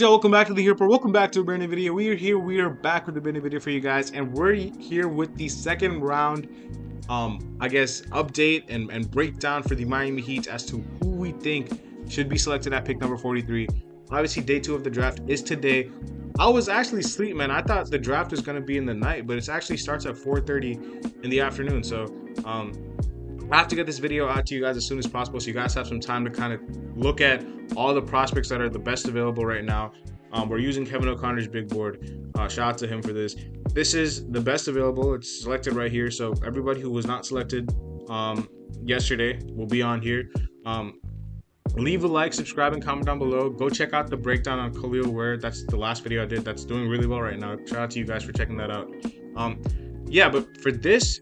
Joe, welcome back to the Here Report. Welcome back to a brand new video. We are back with a brand new video for you guys, and we're here with the second round, I guess, update and breakdown for the Miami Heat as to who we think should be selected at pick number 43. Obviously, day 2 of the draft is today. I was actually asleep, man. I thought the draft was gonna be in the night, but it actually starts at 4:30 in the afternoon. So, I have to get this video out to you guys as soon as possible so you guys have some time to kind of look at all the prospects that are the best available right now. We're using Kevin O'Connor's big board. Shout out to him for this. This is the best available. It's selected right here. So everybody who was not selected yesterday will be on here. Leave a like, subscribe, and comment down below. Go check out the breakdown on Khalil Ware. That's the last video I did. That's doing really well right now. Shout out to you guys for checking that out. Yeah, but for this,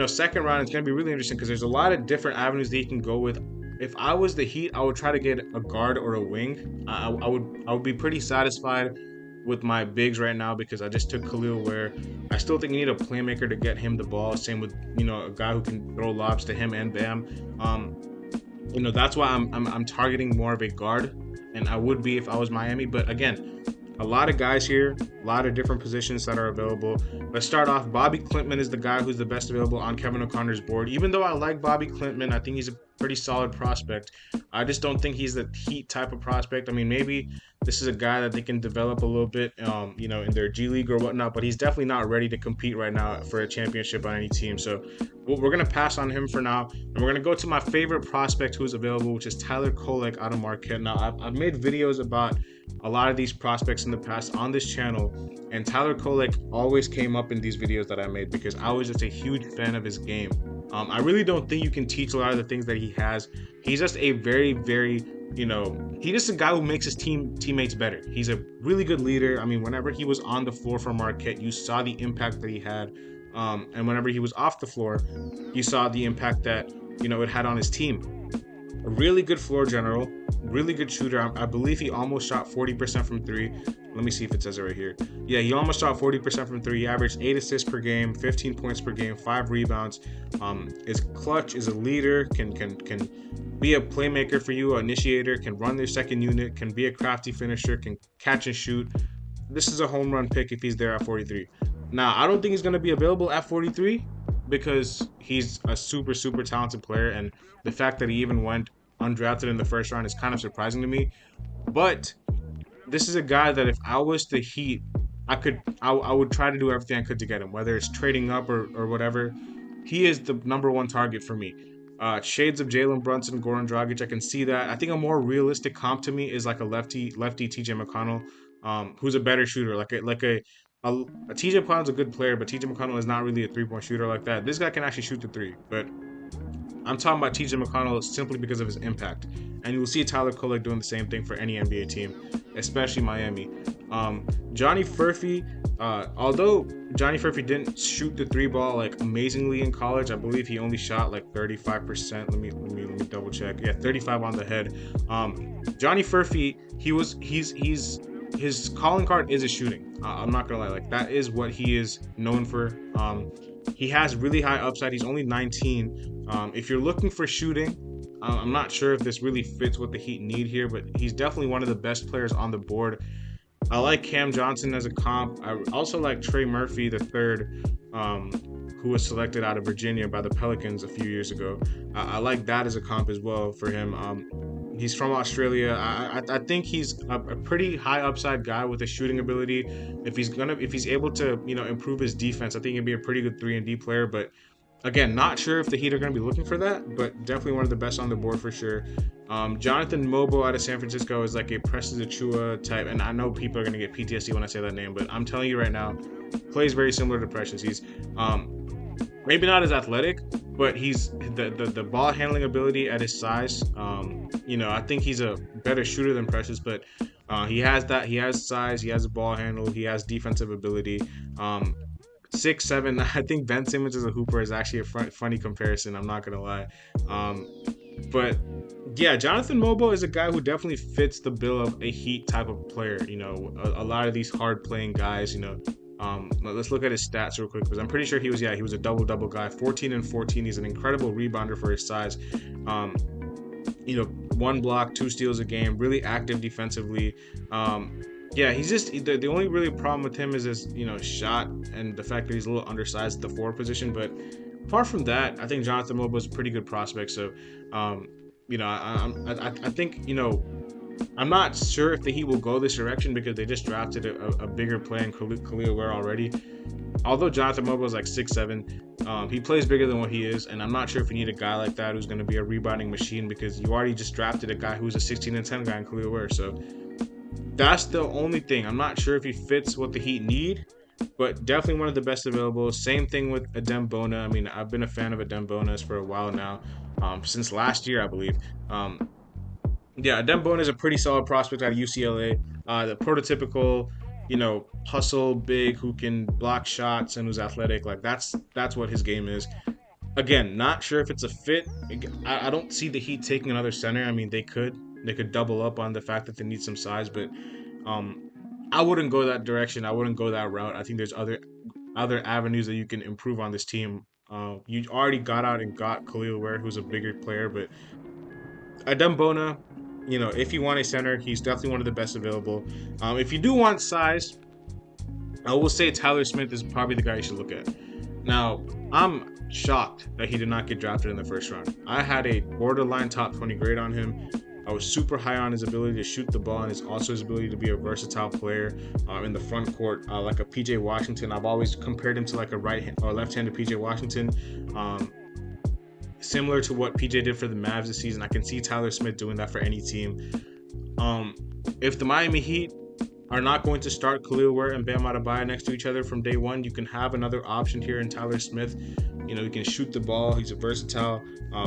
second round, it's going to be really interesting because there's a lot of different avenues that you can go with. If I was the Heat, I would try to get a guard or a wing. I would be pretty satisfied with my bigs right now because I just took Khalil Ware. I still think you need a playmaker to get him the ball. Same with a guy who can throw lobs to him and Bam. That's why I'm targeting more of a guard, and I would be if I was Miami. But again, a lot of guys here, a lot of different positions that are available. Let's start off. Bobby Klintman is the guy who's the best available on Kevin O'Connor's board. Even though I like Bobby Klintman, I think he's a pretty solid prospect. I just don't think he's the Heat type of prospect. I mean, maybe this is a guy that they can develop a little bit, in their G League or whatnot, but he's definitely not ready to compete right now for a championship on any team. So we're going to pass on him for now, and we're going to go to my favorite prospect who's available, which is Tyler Kolek out of Marquette. Now, I've made videos about a lot of these prospects in the past on this channel, and Tyler Kolek always came up in these videos that I made because I was just a huge fan of his game. I really don't think you can teach a lot of the things that he has. He's just a very, very, he's just a guy who makes his teammates better. He's a really good leader. I mean, whenever he was on the floor for Marquette, you saw the impact that he had. And whenever he was off the floor, you saw the impact that, it had on his team. A really good floor general, really good shooter. I believe he almost shot 40% from 3. Let me see if it says it right here. Yeah, he almost shot 40% from 3. He averaged 8 assists per game, 15 points per game, 5 rebounds. Is clutch, is a leader, can be a playmaker for you, an initiator, can run their second unit, can be a crafty finisher, can catch and shoot. This is a home run pick if he's there at 43. Now, I don't think he's going to be available at 43 because he's a super, super talented player, and the fact that he even went undrafted in the first round is kind of surprising to me. But this is a guy that if I was the Heat, I would try to do everything I could to get him, whether it's trading up or whatever. He is the number one target for me. Shades of Jalen Brunson, Goran Dragic, I can see that. I think a more realistic comp to me is like a lefty TJ McConnell, who's a better shooter. Like a TJ McConnell's a good player, but TJ McConnell is not really a three-point shooter like that. This guy can actually shoot the three, but I'm talking about TJ McConnell simply because of his impact. And you will see Tyler Kolek doing the same thing for any NBA team, especially Miami. Johnny Furphy, although Johnny Furphy didn't shoot the 3 ball like amazingly in college, I believe he only shot like 35%. Let me double check. Yeah, 35 on the head. Johnny Furphy, his calling card is his shooting. I'm not gonna lie, like that is what he is known for. He has really high upside. He's only 19. If you're looking for shooting, I'm not sure if this really fits what the Heat need here, but he's definitely one of the best players on the board. I like Cam Johnson as a comp. I also like Trey Murphy III, who was selected out of Virginia by the Pelicans a few years ago. I like that as a comp as well for him. He's from Australia. I think he's a pretty high upside guy with a shooting ability. If he's able to improve his defense, I think he'd be a pretty good 3-and-D player. But again, not sure if the Heat are going to be looking for that, but definitely one of the best on the board for sure. Jonathan Mobo out of San Francisco is like a Preston Achua type, and I know people are going to get PTSD when I say that name, but I'm telling you right now, plays very similar to Precious. He's maybe not as athletic, but he's the ball handling ability at his size. I think he's a better shooter than Precious, but he has that. He has size. He has a ball handle. He has defensive ability. 6'7". I think Ben Simmons as a hooper is actually a funny comparison. I'm not gonna lie. But yeah, Jonathan Mobo is a guy who definitely fits the bill of a Heat type of player. A lot of these hard playing guys. Let's look at his stats real quick because I'm pretty sure he was a double guy, 14 and 14. He's an incredible rebounder for his size. 1 block, 2 steals a game, really active defensively. Yeah, he's just the only really problem with him is his shot and the fact that he's a little undersized at the forward position. But apart from that, I think Jonathan Moba is a pretty good prospect. So, I think I'm not sure if the Heat will go this direction because they just drafted a bigger player in Khalil Ware already. Although Jonathan Moba is like 6'7", he plays bigger than what he is, and I'm not sure if you need a guy like that who's going to be a rebounding machine because you already just drafted a guy who's a 16-10 guy in Khalil Ware. So that's the only thing. I'm not sure if he fits what the Heat need, but definitely one of the best available. Same thing with Adem Bona. I mean, I've been a fan of Adem Bona's for a while now, since last year, I believe. Yeah, Adem Bona is a pretty solid prospect out of UCLA. The prototypical, hustle big who can block shots and who's athletic. Like that's what his game is. Again, not sure if it's a fit. I don't see the Heat taking another center. I mean, they could double up on the fact that they need some size, but I wouldn't go that direction. I wouldn't go that route. I think there's other avenues that you can improve on this team. You already got out and got Khalil Ware, who's a bigger player, but Adem Bona, if you want a center, he's definitely one of the best available. If you do want size, I will say Tyler Smith is probably the guy you should look at. Now, I'm shocked that he did not get drafted in the first round. I had a borderline top 20 grade on him. I was super high on his ability to shoot the ball and his ability to be a versatile player in the front court, like a PJ Washington. I've always compared him to like a left-handed PJ Washington. Similar to what PJ did for the Mavs this season. I can see Tyler Smith doing that for any team. If the Miami Heat are not going to start Khalil Ware and Bam Adebayo next to each other from day one, you can have another option here in Tyler Smith. He can shoot the ball. He's a versatile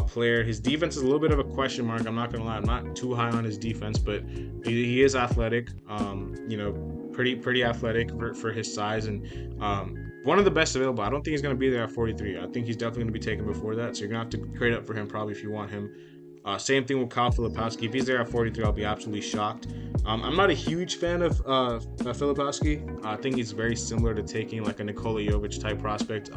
player. His defense is a little bit of a question mark. I'm not going to lie. I'm not too high on his defense, but he is athletic. Pretty athletic for his size, and one of the best available. I don't think he's going to be there at 43. I think he's definitely going to be taken before that, so you're going to have to trade up for him probably if you want him. Same thing with Kyle Filipowski. If he's there at 43, I'll be absolutely shocked. I'm not a huge fan of Filipowski. I think he's very similar to taking like a Nikola Jovic type prospect,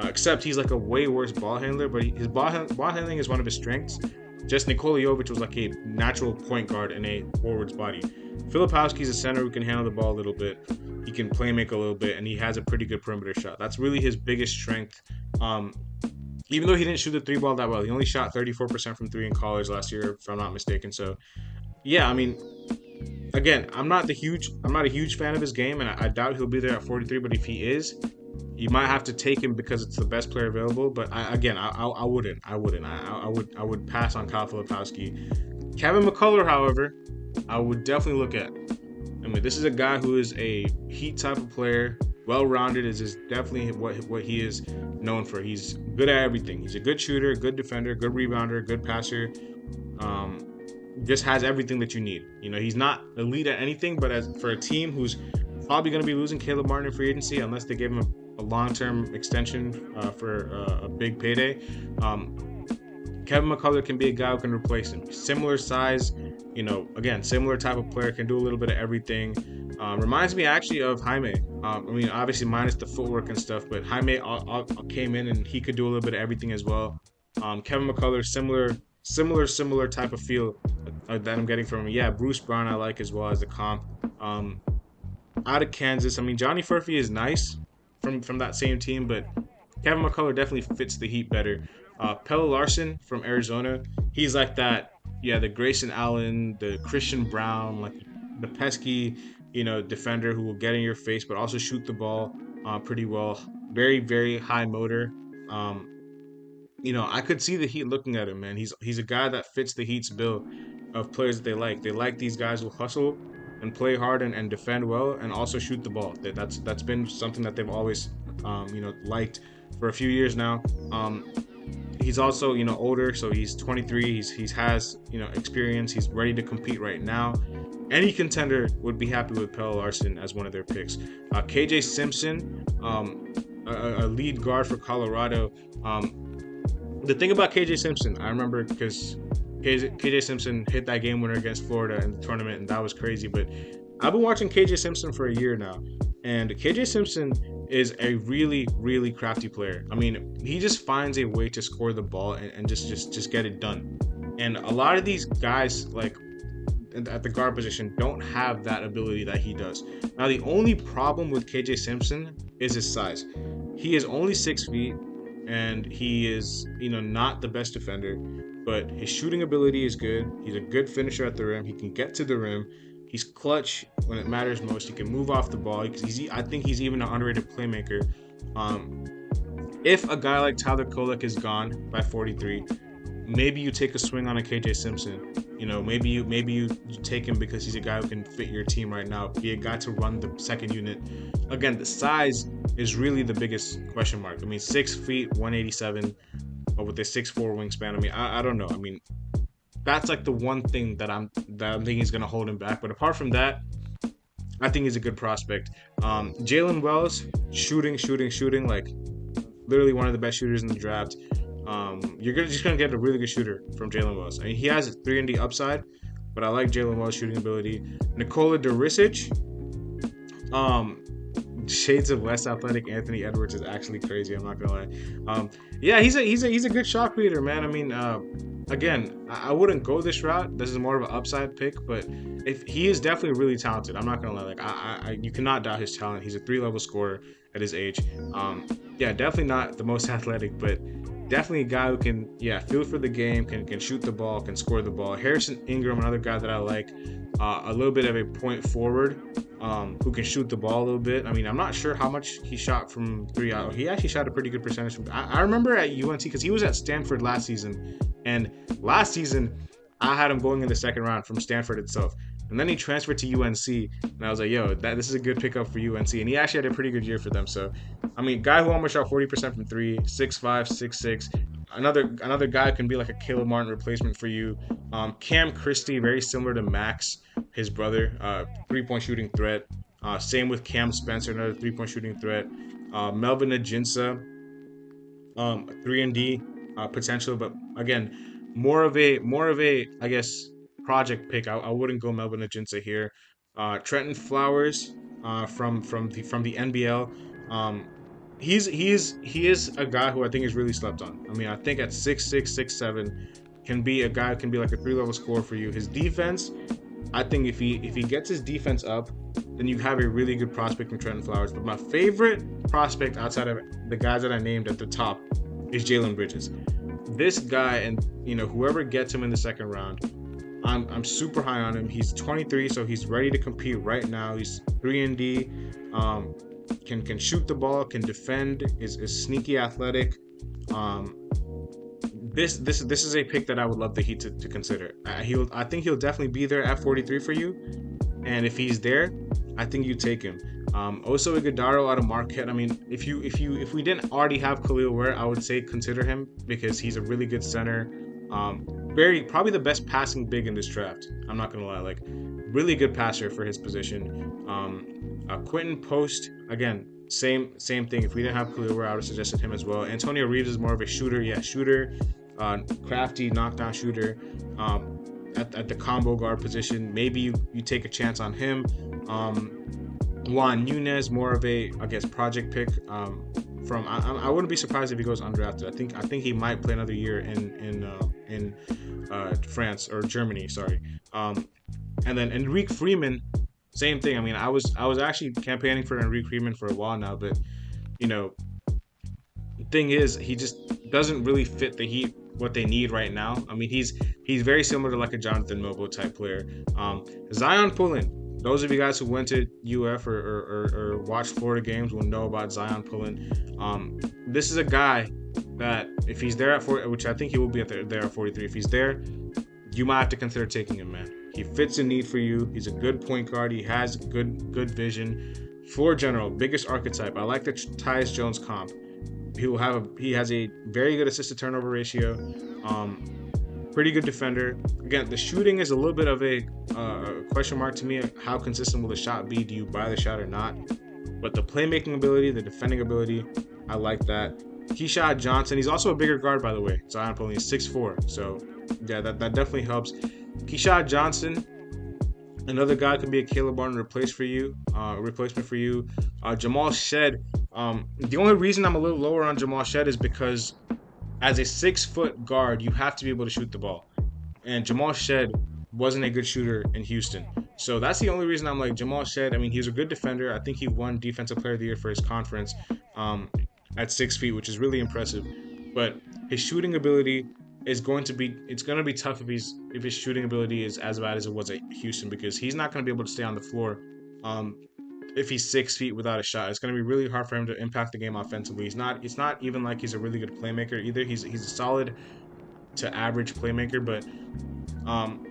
except he's like a way worse ball handler, but his ball handling is one of his strengths. Just Nikola Jovic was like a natural point guard in a forward's body. Filipowski's a center who can handle the ball a little bit. He can play make a little bit, and he has a pretty good perimeter shot. That's really his biggest strength. Even though he didn't shoot the three ball that well, he only shot 34% from three in college last year, if I'm not mistaken. So, yeah, I mean, again, I'm not a huge fan of his game, and I doubt he'll be there at 43. But if he is, you might have to take him because it's the best player available. But I wouldn't. I would pass on Kyle Filipowski. Kevin McCullough, however, I would definitely look at. I mean, this is a guy who is a Heat type of player. Well-rounded is definitely what he is known for. He's good at everything. He's a good shooter, good defender, good rebounder, good passer. Just has everything that you need. He's not elite at anything, but for a team who's probably going to be losing Caleb Martin in free agency unless they give him a long-term extension for a big payday, Kevin McCullough can be a guy who can replace him. Similar size, again, similar type of player, can do a little bit of everything. Reminds me actually of Jaime. I mean, obviously minus the footwork and stuff, but Jaime came in and he could do a little bit of everything as well. Kevin McCullough, similar type of feel that I'm getting from him. Yeah, Bruce Brown I like as well as the comp. Out of Kansas, I mean, Johnny Furphy is nice from that same team, but Kevin McCullough definitely fits the Heat better. Pelle Larsson from Arizona, he's like that, the Grayson Allen, the Christian Brown, like the pesky, defender who will get in your face but also shoot the ball pretty well. Very, very high motor. I could see the Heat looking at him, man. He's a guy that fits the Heat's bill of players that they like. They like these guys who hustle and play hard and defend well and also shoot the ball. That's been something that they've always liked for a few years now. He's also, older, so he's 23. He has, experience. He's ready to compete right now. Any contender would be happy with Pelle Larsson as one of their picks. KJ Simpson, a lead guard for Colorado. The thing about KJ Simpson, I remember because KJ Simpson hit that game winner against Florida in the tournament, and that was crazy. But I've been watching KJ Simpson for a year now, and KJ Simpson is a really, really crafty player. I mean, he just finds a way to score the ball and just get it done. And a lot of these guys, like at the guard position, don't have that ability that he does. Now, the only problem with KJ Simpson is his size. He is only 6 feet, and he is, not the best defender, but his shooting ability is good. He's a good finisher at the rim. He can get to the rim. He's clutch when it matters most. He can move off the ball. I think he's even an underrated playmaker. If a guy like Tyler Kolek is gone by 43, maybe you take a swing on a KJ Simpson. Maybe you take him because he's a guy who can fit your team right now, be a guy to run the second unit. Again, the size is really the biggest question mark. I mean, 6 feet, 187, but with a 6'4" wingspan. I mean, I don't know. I mean, that's like the one thing that I'm thinking is gonna hold him back. But apart from that, I think he's a good prospect. Jalen Wells, shooting, like literally one of the best shooters in the draft. You're just gonna get a really good shooter from Jalen Wells. I mean, he has a 3-and-D upside, but I like Jalen Wells' shooting ability. Nikola Durisic, shades of less athletic Anthony Edwards is actually crazy. I'm not gonna lie. Yeah, he's a good shot creator, man. I mean, again, I wouldn't go this route. This is more of an upside pick, but if he is definitely really talented, I'm not gonna lie. Like, you cannot doubt his talent. He's a 3-level scorer at his age. Yeah, definitely not the most athletic, but definitely a guy who can, feel for the game, can shoot the ball, can score the ball. Harrison Ingram, another guy that I like, a little bit of a point forward, who can shoot the ball a little bit. I mean, I'm not sure how much he shot from 3 out. He actually shot a pretty good percentage from. I remember at UNC, because he was at Stanford last season, and last season I had him going in the second round from Stanford itself. And then he transferred to UNC, and I was like, yo, this is a good pickup for UNC. And he actually had a pretty good year for them. So, I mean, guy who almost shot 40% from 3, 6'5", 6'6". Another guy can be like a Caleb Martin replacement for you. Cam Christie, very similar to Max, his brother, 3-point shooting threat. Same with Cam Spencer, another 3-point shooting threat. Melvin Ajinça, 3-and-D potential, but again, more of a I guess project pick. I wouldn't go Melvin Ajinça here. Trenton Flowers, from the NBL. He is a guy who I think is really slept on. I mean, I think at 6'6", 6'7", can be a guy who can be like a 3-level scorer for you. His defense, I think if he gets his defense up, then you have a really good prospect from Trenton Flowers. But my favorite prospect outside of the guys that I named at the top is Jalen Bridges. This guy, and whoever gets him in the second round, I'm super high on him. He's 23, so he's ready to compete right now. He's 3-and-D, can shoot the ball, can defend, is sneaky athletic. This is a pick that I would love the Heat to consider. I think he'll definitely be there at 43 for you, and if he's there, I think you take him. Oso Iguodaro out of Marquette. I mean, if we didn't already have Khalil Ware, I would say consider him because he's a really good center. Probably the best passing big in this draft. I'm not gonna lie, like really good passer for his position. Quentin Post, again, same thing. If we didn't have Khalil Ware, I would have suggested him as well. Antonio Reeves is more of a shooter, crafty knockdown shooter. At the combo guard position, maybe you take a chance on him. Juan Nunez, more of a, I guess, project pick. I wouldn't be surprised if he goes undrafted. I think he might play another year in France or Germany. Sorry. And then Enrique Freeman, same thing. I mean, I was actually campaigning for Enrique Freeman for a while now, but the thing is, he just doesn't really fit the Heat what they need right now. I mean, he's very similar to like a Jonathan Mobo type player. Zion Pullen. Those of you guys who went to UF or watched Florida games will know about Zion Pullen. This is a guy that if he's there at 40, which I think he will be there at 43, if he's there, you might have to consider taking him, man. He fits a need for you. He's a good point guard. He has good vision. Floor general, biggest archetype. I like the Tyus Jones comp. He has a very good assist to turnover ratio. Pretty good defender. Again, the shooting is a little bit of a question mark to me. How consistent will the shot be? Do you buy the shot or not? But the playmaking ability, the defending ability, I like that. Keyshawn Johnson, he's also a bigger guard, by the way. Zion Pullen is 6'4", so yeah, that definitely helps. Keyshawn Johnson, another guy could be a Caleb Martin replacement for you. Jamal Shed. The only reason I'm a little lower on Jamal Shed is because as a 6-foot guard, you have to be able to shoot the ball. and Jamal Shed wasn't a good shooter in Houston. So that's the only reason I'm like Jamal Shed. I mean, he's a good defender. I think he won Defensive Player of the Year for his conference at 6 feet, which is really impressive. But his shooting ability is going to be it's going to be tough if his shooting ability is as bad as it was at Houston, because he's not going to be able to stay on the floor. If he's 6 feet without a shot, it's going to be really hard for him to impact the game offensively. He's not. It's not even like he's a really good playmaker either. He's a solid to average playmaker, but um,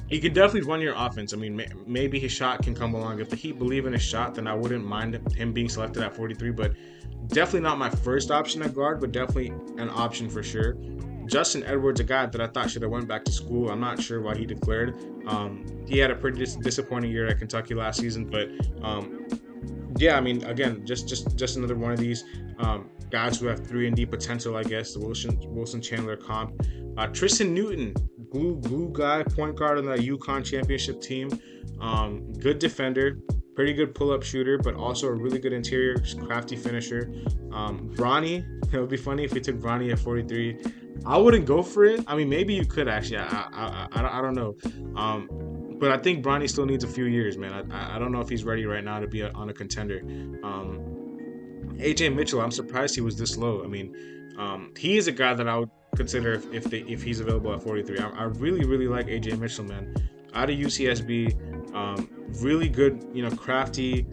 he can definitely run your offense. I mean, maybe his shot can come along. If the Heat believe in his shot, then I wouldn't mind him being selected at 43. But definitely not my first option at guard, but definitely an option for sure. Justin Edwards, a guy that I thought should have went back to school. I'm not sure why he declared. He had a pretty disappointing year at Kentucky last season, but yeah, I mean, again, just another one of these guys who have 3-and-D potential, I guess. The Wilson Chandler comp. Tristan Newton, glue guy, point guard on the UConn championship team. Good defender, pretty good pull-up shooter, but also a really good interior, crafty finisher. Bronny, it would be funny if we took Bronny at 43. I wouldn't go for it. I mean, maybe you could actually. I don't know. But I think Bronny still needs a few years, man. I don't know if he's ready right now to be on a contender. AJ Mitchell, I'm surprised he was this low. I mean, he is a guy that I would consider if he's available at 43. I really like AJ Mitchell, man. Out of UCSB, really good, crafty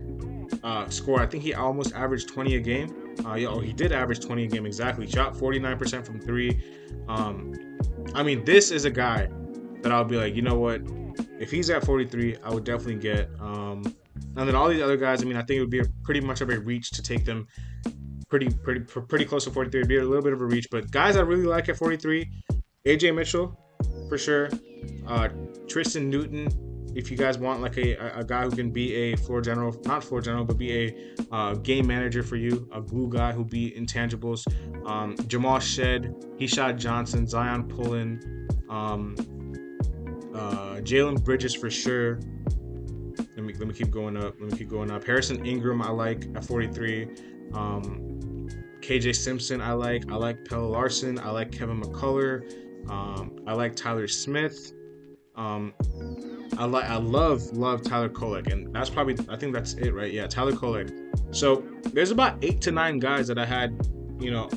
score. I think he almost averaged 20 a game. He did average 20 a game exactly. Shot 49% from 3. I mean, this is a guy that I'll be like, you know what? If he's at 43, I would definitely get. And then all these other guys, I mean, I think it would be pretty much of a reach to take them pretty close to 43. It'd be a little bit of a reach, but guys I really like at 43, AJ Mitchell, for sure. Tristan Newton, if you guys want like a guy who can be a not floor general, but be a game manager for you, a glue guy who beat intangibles. Jamal Shed, Heshad Johnson, Zion Pullen, Jalen Bridges for sure. Let me keep going up. Harrison Ingram I like at 43. KJ Simpson I like. Pelle Larson. I like Kevin McCullough. I like Tyler Smith. I love Tyler Kolek, and I think that's it, right? Yeah, Tyler Kolek. So there's about 8 to 9 guys that I had,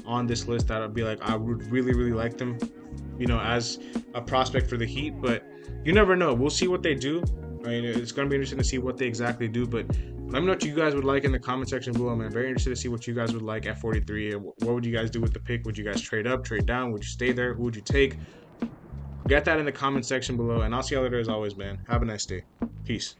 on this list that I'd be like, I would really like them, as a prospect for the Heat. But you never know. We'll see what they do. I mean, it's going to be interesting to see what they exactly do. But let me know what you guys would like in the comment section below. I'm very interested to see what you guys would like at 43. What would you guys do with the pick? Would you guys trade up, trade down? Would you stay there? Who would you take? Get that in the comment section below, and I'll see y'all later as always, man. Have a nice day. Peace.